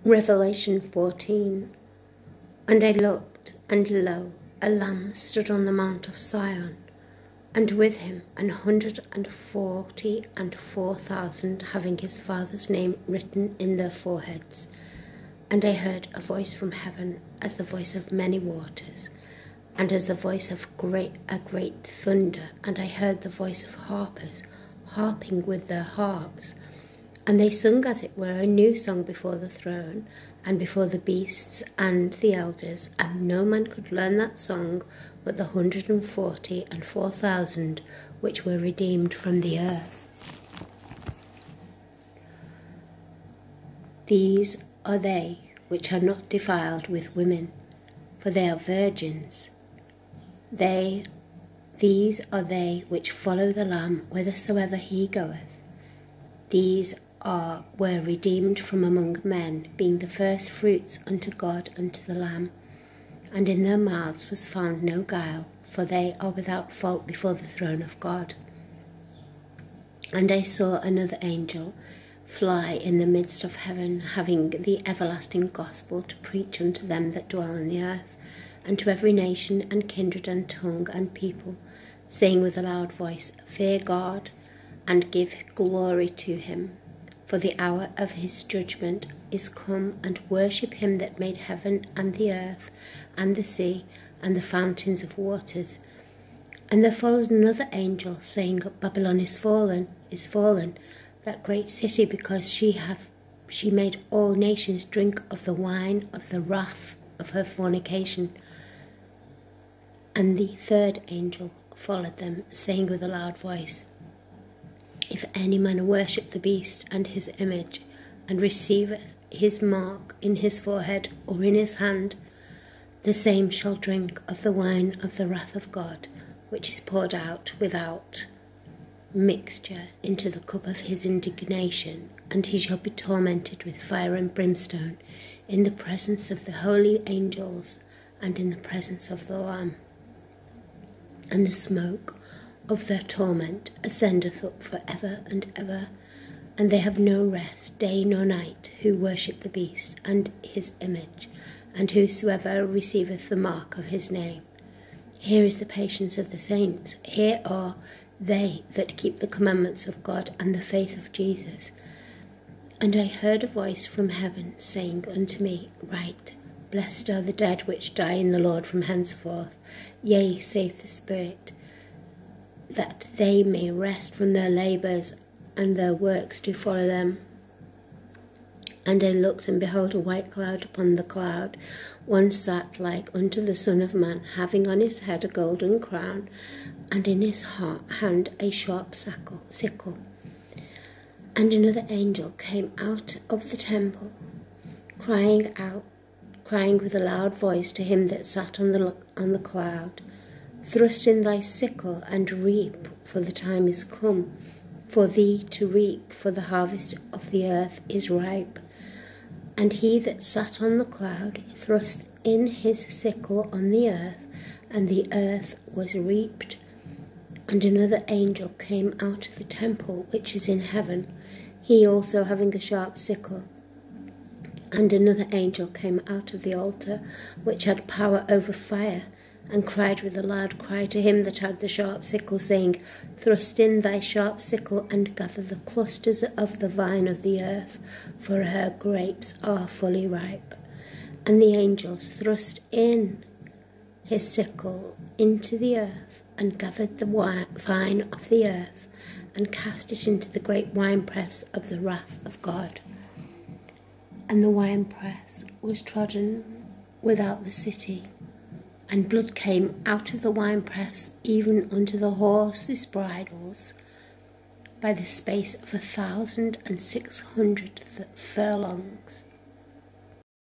Revelation 14. And I looked, and lo, a Lamb stood on the mount of Sion, and with him 144,000 having his Father's name written in their foreheads. And I heard a voice from heaven, as the voice of many waters, and as the voice of a great thunder. And I heard the voice of harpers, harping with their harps. And they sung, as it were, a new song before the throne, and before the beasts and the elders, and no man could learn that song but the 144,000 which were redeemed from the earth. These are they which are not defiled with women, for they are virgins. These are they which follow the Lamb whithersoever he goeth. These were redeemed from among men, being the first fruits unto God, unto the Lamb. And in their mouths was found no guile, for they are without fault before the throne of God. And I saw another angel fly in the midst of heaven, having the everlasting gospel to preach unto them that dwell in the earth, and to every nation and kindred and tongue and people, saying with a loud voice, Fear God, and give glory to him, for the hour of his judgment is come, and worship him that made heaven and the earth and the sea and the fountains of waters. And there followed another angel, saying, Babylon is fallen, that great city, because she made all nations drink of the wine of the wrath of her fornication. And the third angel followed them, saying with a loud voice, If any man worship the beast and his image, and receiveth his mark in his forehead or in his hand, the same shall drink of the wine of the wrath of God, which is poured out without mixture into the cup of his indignation, and he shall be tormented with fire and brimstone in the presence of the holy angels and in the presence of the Lamb. And the smoke of their torment ascendeth up for ever and ever, and they have no rest day nor night, who worship the beast and his image, and whosoever receiveth the mark of his name. Here is the patience of the saints. Here are they that keep the commandments of God and the faith of Jesus. And I heard a voice from heaven saying unto me, Write, Blessed are the dead which die in the Lord from henceforth. Yea, saith the Spirit, that they may rest from their labours, and their works do follow them. And I looked, and behold, a white cloud upon the cloud. One sat like unto the Son of Man, having on his head a golden crown, and in his hand a sharp sickle. And another angel came out of the temple, crying with a loud voice to him that sat on the cloud, Thrust in thy sickle, and reap, for the time is come for thee to reap, for the harvest of the earth is ripe. And he that sat on the cloud thrust in his sickle on the earth, and the earth was reaped. And another angel came out of the temple which is in heaven, he also having a sharp sickle. And another angel came out of the altar, which had power over fire, and cried with a loud cry to him that had the sharp sickle, saying, Thrust in thy sharp sickle, and gather the clusters of the vine of the earth, for her grapes are fully ripe. And the angels thrust in his sickle into the earth, and gathered the vine of the earth, and cast it into the great winepress of the wrath of God. And the winepress was trodden without the city, and blood came out of the winepress even unto the horses' bridles, by the space of 1,600 furlongs.